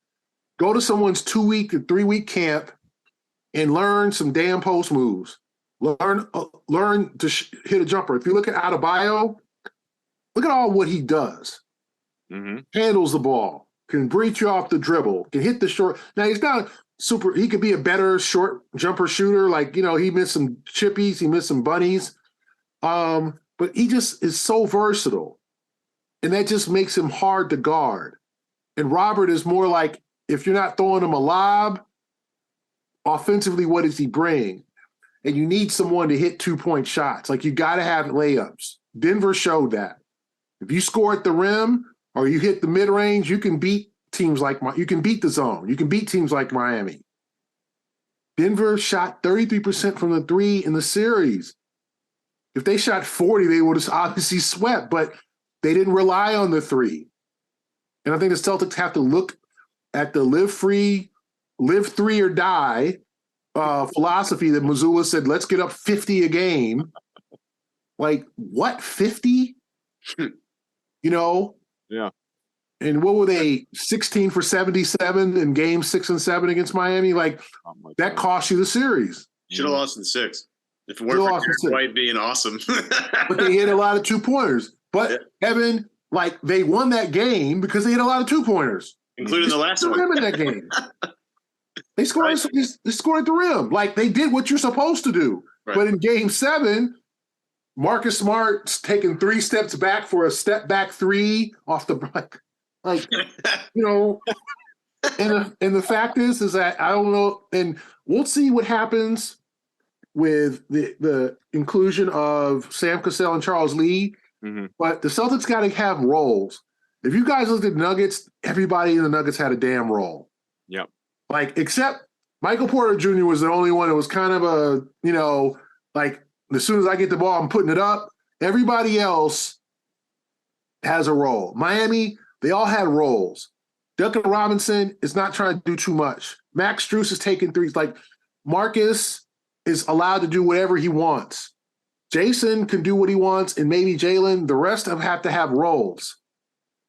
Go to someone's 2-week or 3-week camp and learn some damn post moves. Learn to hit a jumper. If you look at Adebayo, look at all what he does. Mm-hmm. Handles the ball, can breach you off the dribble, can hit the short. Now, he's not super. He could be a better short jumper shooter. Like, he missed some chippies, he missed some bunnies. But he just is so versatile. And that just makes him hard to guard. And Robert is more like, if you're not throwing him a lob, offensively, what does he bring? And you need someone to hit 2-point shots. Like, you got to have layups. Denver showed that. If you score at the rim or you hit the mid-range, you can beat teams like you can beat the zone. You can beat teams like Miami. Denver shot 33% from the three in the series. If they shot 40, they would have obviously swept, but they didn't rely on the three. And I think the Celtics have to look at the live three or die philosophy that Mazzulla said, let's get up 50 a game. Like, what, 50? Yeah. And what were they, 16 for 77 in games 6 and 7 against Miami? Like, that cost you the series. Should have lost in 6. If it weren't for Derek White being awesome. But they hit a lot of 2-pointers. But, Evan, like, they won that game because they hit a lot of 2-pointers. Including the last one. In that game. They scored, they scored at the rim. Like, they did what you're supposed to do. Right. But in game 7, Marcus Smart's taking 3 steps back for a step back 3 off the like, and the fact is that I don't know, and we'll see what happens with the inclusion of Sam Cassell and Charles Lee. Mm-hmm. But the Celtics got to have roles. If you guys looked at Nuggets, everybody in the Nuggets had a damn role. Yep. Like, except Michael Porter Jr. was the only one that was kind of a, like, as soon as I get the ball, I'm putting it up. Everybody else has a role. Miami, they all had roles. Duncan Robinson is not trying to do too much. Max Strus is taking threes. Like, Marcus is allowed to do whatever he wants. Jason can do what he wants, and maybe Jalen. The rest of them have to have roles.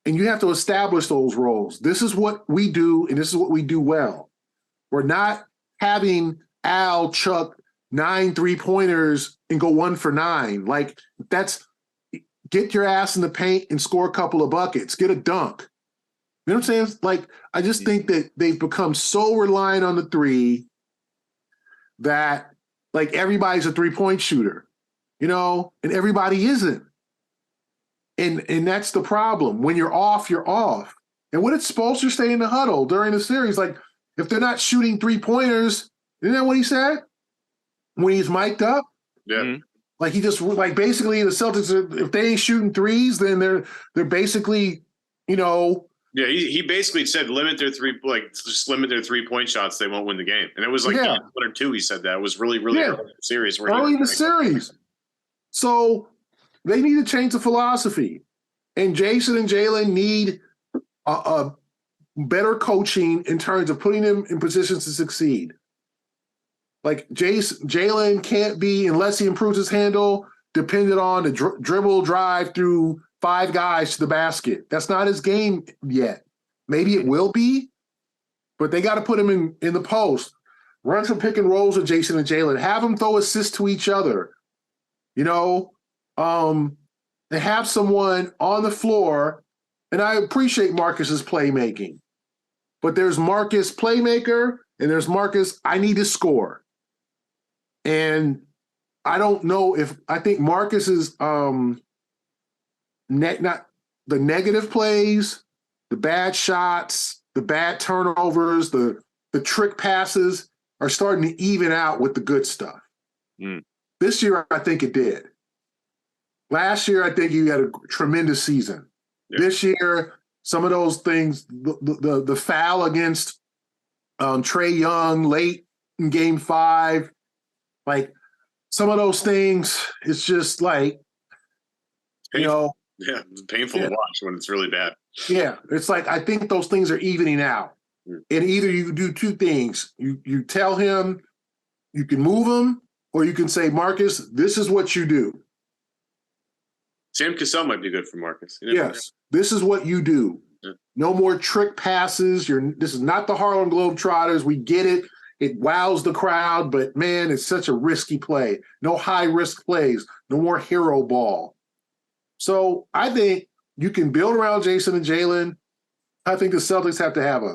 And you have to establish those roles. This is what we do, and this is what we do well. We're not having Al chuck 9 3-pointers and go 1 for 9. Like, get your ass in the paint and score a couple of buckets. Get a dunk. You know what I'm saying? Like, I just think that they've become so reliant on the 3 that, like, everybody's a 3-point shooter, and everybody isn't. And that's the problem. When you're off, you're off. And what it's supposed to stay in the huddle during the series, like, if they're not shooting 3-pointers, isn't that what he said? When he's mic'd up? Yeah. Mm-hmm. Like, he just, like, basically the Celtics, if they ain't shooting threes, then they're basically, Yeah, he basically said just limit their 3-point shots. They won't win the game. And it was like 1 or 2. He said that. It was really, really early in the series. Early in the series. So they need to change the philosophy. And Jason and Jalen need a better coaching in terms of putting them in positions to succeed. Like Jalen can't be, unless he improves his handle, dependent on the dribble drive through 5 guys to the basket. That's not his game yet. Maybe it will be, but they got to put him in the post. Run some pick and rolls with Jason and Jalen. Have them throw assists to each other. You know, they have someone on the floor, and I appreciate Marcus's playmaking. But there's Marcus playmaker, and there's Marcus, I need to score. And I don't know I think Marcus's not the negative plays, the bad shots, the bad turnovers, the trick passes are starting to even out with the good stuff. This year, I think it did. Last year, I think he had a tremendous season. Yeah. This year, some of those things, the foul against Trae Young late in Game 5, like some of those things, it's just like, painful. Yeah, it's painful to watch when it's really bad. Yeah, it's like I think those things are evening out. And either you do 2 things. You tell him you can move him, or you can say, Marcus, this is what you do. Sam Cassell might be good for Marcus. Yes, this is what you do. Yeah. No more trick passes. This is not the Harlem Globetrotters. We get it. It wows the crowd, but man, it's such a risky play. No high-risk plays. No more hero ball. So I think you can build around Jason and Jalen. I think the Celtics have to have a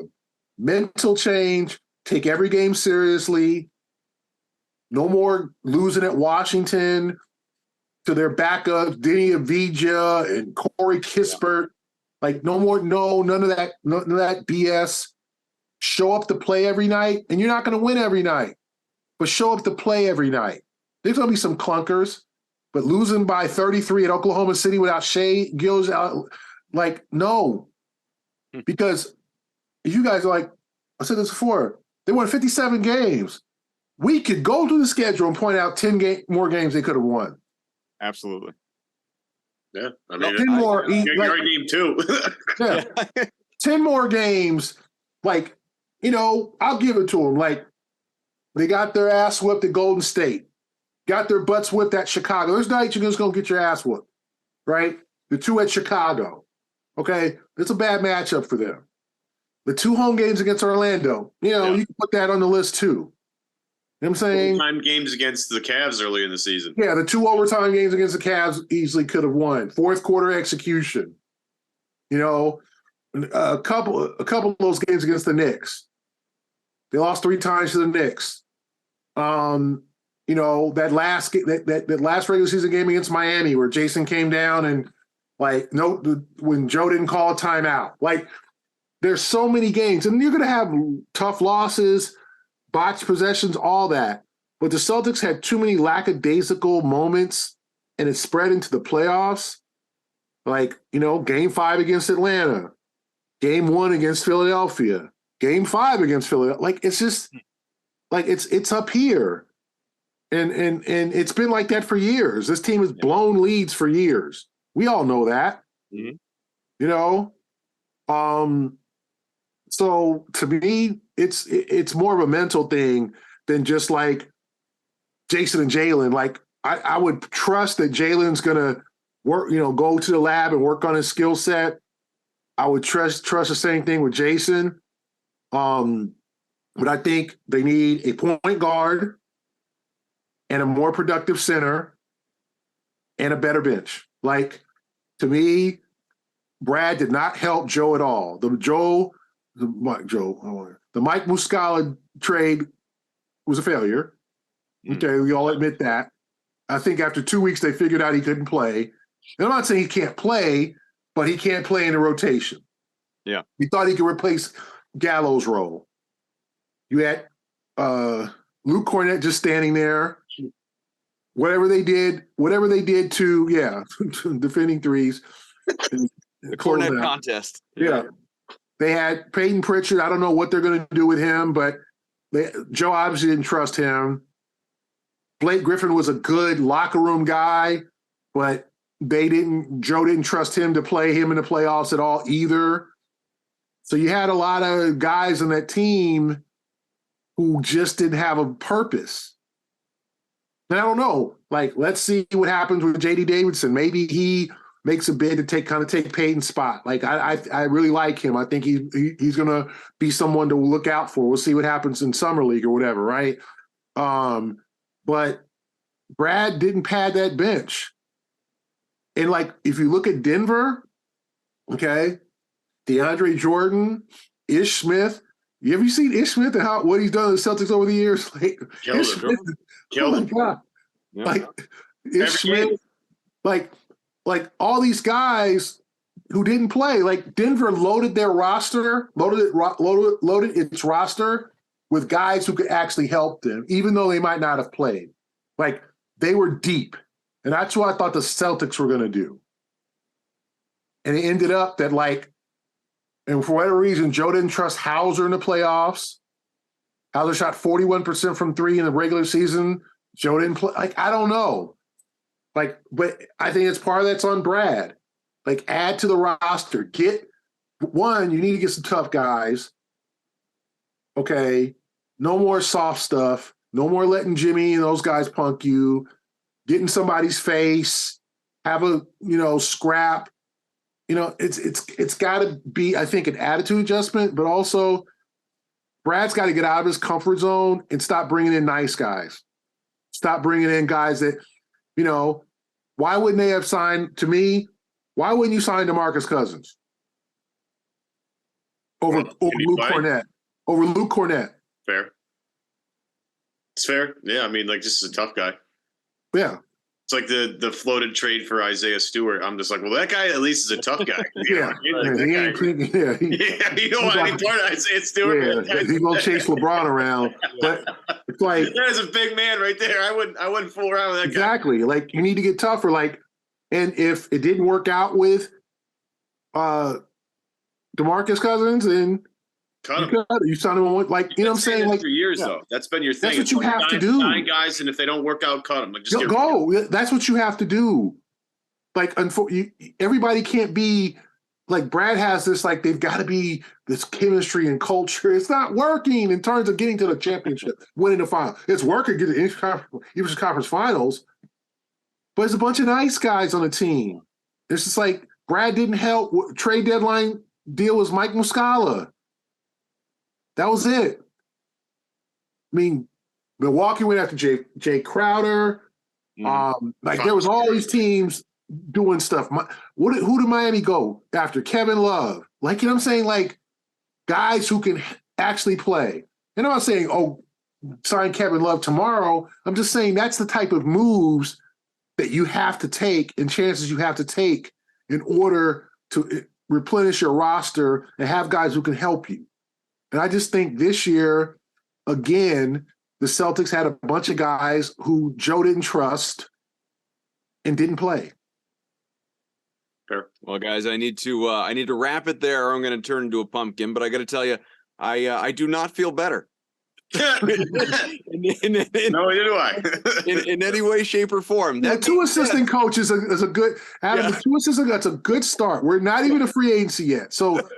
mental change, take every game seriously. No more losing at Washington to their backups, Denny Avdija and Corey Kispert. Like none of that BS. Show up to play every night, and you're not going to win every night, but show up to play every night. There's going to be some clunkers, but losing by 33 at Oklahoma City without Shai Gilgeous, no. Because you guys are like, I said this before, they won 57 games. We could go through the schedule and point out 10 more games they could have won. Absolutely. Yeah. I mean, 10 more. Game 2. Yeah. 10 more games. Like, I'll give it to them. Like, they got their ass whipped at Golden State. Got their butts whipped at Chicago. There's nights you're just going to get your ass whipped, right? The 2 at Chicago. Okay? It's a bad matchup for them. The 2 home games against Orlando, you can put that on the list too. You know what I'm saying? Overtime games against the Cavs early in the season. Yeah, the 2 overtime games against the Cavs easily could have won. 4th quarter execution. A couple of those games against the Knicks. They lost 3 times to the Knicks. That last regular season game against Miami where Jason came down and when Joe didn't call a timeout. Like, there's so many games, and you're going to have tough losses, botched possessions, all that. But the Celtics had too many lackadaisical moments, and it spread into the playoffs. Like, Game 5 against Atlanta, Game 1 against Philadelphia, Game 5 against Philadelphia. Like, it's just like it's up here, and it's been like that for years. This team has blown leads for years. We all know that. Mm-hmm. So to me, it's more of a mental thing than just like Jason and Jalen. Like I would trust that Jalen's gonna work, go to the lab and work on his skill set. I would trust the same thing with Jason. But I think they need a point guard and a more productive center and a better bench. Like, to me, Brad did not help Joe at all. The Mike Muscala trade was a failure. Okay, we all admit that. I think after 2 weeks, they figured out he couldn't play. And I'm not saying he can't play, but he can't play in the rotation. Yeah. He thought he could replace Gallo's role. You had Luke Cornett just standing there. Whatever they did to, defending threes. The Cornett contest. Yeah. They had Peyton Pritchard. I don't know what they're going to do with him, but Joe obviously didn't trust him. Blake Griffin was a good locker room guy, but Joe didn't trust him to play him in the playoffs at all either. So you had a lot of guys on that team who just didn't have a purpose. And I don't know. Like, let's see what happens with J.D. Davidson. Maybe he makes a bid to take Peyton's spot. Like, I really like him. I think he's going to be someone to look out for. We'll see what happens in Summer League or whatever, right? But Brad didn't pad that bench. And, like, if you look at Denver, okay, DeAndre Jordan, Ish Smith. You ever seen Ish Smith and what he's done to the Celtics over the years? Like, Ish Smith, oh my God. Yeah. Like, Ish Smith, like all these guys who didn't play. Like, Denver loaded their roster, loaded its roster with guys who could actually help them, even though they might not have played. Like, they were deep. And that's what I thought the Celtics were going to do. And it ended up that, like, and for whatever reason, Joe didn't trust Hauser in the playoffs. Hauser shot 41% from three in the regular season. Joe didn't play. Like, I don't know. Like, but I think it's part of that's on Brad. Like, add to the roster. You need to get some tough guys. Okay. No more soft stuff. No more letting Jimmy and those guys punk you. Get in somebody's face. Have a, scrap. It's got to be, I think, an attitude adjustment, but also Brad's got to get out of his comfort zone and stop bringing in nice guys. Stop bringing in guys that, why wouldn't they have signed, to me, why wouldn't you sign DeMarcus Cousins over Luke Cornett? Over Luke Cornett. Fair. It's fair. Yeah, I mean, like, this is a tough guy. Yeah. It's like the floated trade for Isaiah Stewart. I'm just like, well, that guy at least is a tough guy. You don't want any part of Isaiah Stewart. Yeah, he's gonna chase LeBron around. But it's like, there's a big man right there. I wouldn't fool around with that guy. Exactly. Like, you need to get tougher. Like, and if it didn't work out with DeMarcus Cousins, then you sign him on, like, you know what I'm saying? Like, for years, though. That's been your thing. That's what you have to do. Sign guys, and if they don't work out, cut them. Like, just go. That's what you have to do. Like, everybody can't be like Brad has this. Like, they've got to be this chemistry and culture. It's not working in terms of getting to the championship, winning the final. It's working to get the Eastern Conference Finals, but it's a bunch of nice guys on the team. It's just like Brad didn't help. Trade deadline deal was Mike Muscala. That was it. I mean, Milwaukee went after Jay Crowder. There was all these teams doing stuff. Who did Miami go after? Kevin Love. Like, you know what I'm saying? Like, guys who can actually play. And I'm not saying, sign Kevin Love tomorrow. I'm just saying that's the type of moves that you have to take and chances you have to take in order to replenish your roster and have guys who can help you. And I just think this year, again, the Celtics had a bunch of guys who Joe didn't trust and didn't play. Fair. Well, guys, I need to wrap it there, or I'm going to turn into a pumpkin. But I got to tell you, I do not feel better. No, neither do I. in any way, shape, or form. The two assistant coaches is a good. Adam, the two assistant, that's a good start. We're not even a free agency yet, so.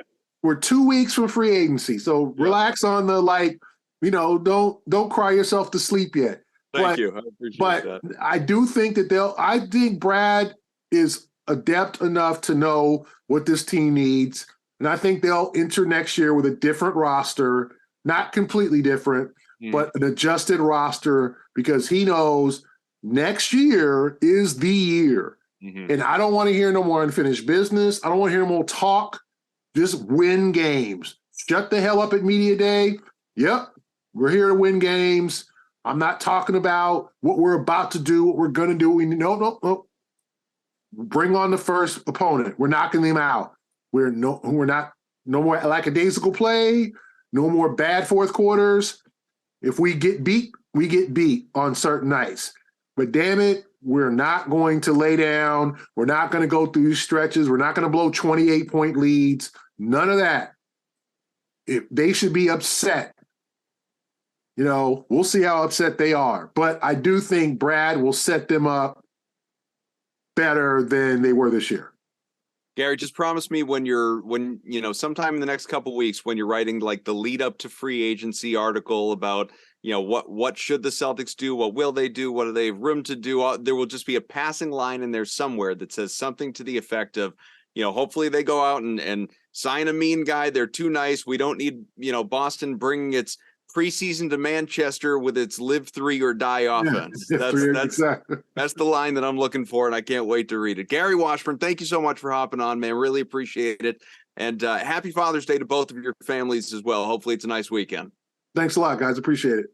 We're 2 weeks from free agency, so relax on the, like, don't cry yourself to sleep yet. Thank you. I appreciate that. I do think that I think Brad is adept enough to know what this team needs, and I think they'll enter next year with a different roster, not completely different, but an adjusted roster, because he knows next year is the year. Mm-hmm. And I don't want to hear no more unfinished business. I don't want to hear no more talk. Just win games. Shut the hell up at Media Day. Yep, we're here to win games. I'm not talking about what we're about to do, what we're going to do. No. Bring on the first opponent. We're knocking them out. We're no more lackadaisical play. No more bad fourth quarters. If we get beat, we get beat on certain nights. But damn it, we're not going to lay down. We're not going to go through these stretches. We're not going to blow 28-point leads. None of that. If they should be upset. We'll see how upset they are. But I do think Brad will set them up better than they were this year. Gary, just promise me when sometime in the next couple of weeks, when you're writing like the lead up to free agency article about, what should the Celtics do? What will they do? What do they have room to do? There will just be a passing line in there somewhere that says something to the effect of, hopefully they go out and sign a mean guy. They're too nice. We don't need, Boston bringing its preseason to Manchester with its live 3 or die offense. Yeah, that's the line that I'm looking for, and I can't wait to read it. Gary Washburn, thank you so much for hopping on, man. Really appreciate it. And happy Father's Day to both of your families as well. Hopefully it's a nice weekend. Thanks a lot, guys. Appreciate it.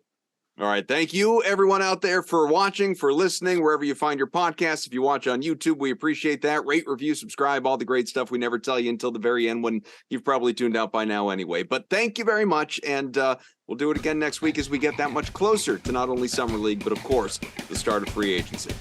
All right. Thank you, everyone out there, for watching, for listening, wherever you find your podcasts. If you watch on YouTube, we appreciate that. Rate, review, subscribe, all the great stuff we never tell you until the very end when you've probably tuned out by now anyway. But thank you very much, and we'll do it again next week as we get that much closer to not only Summer League, but, of course, the start of free agency.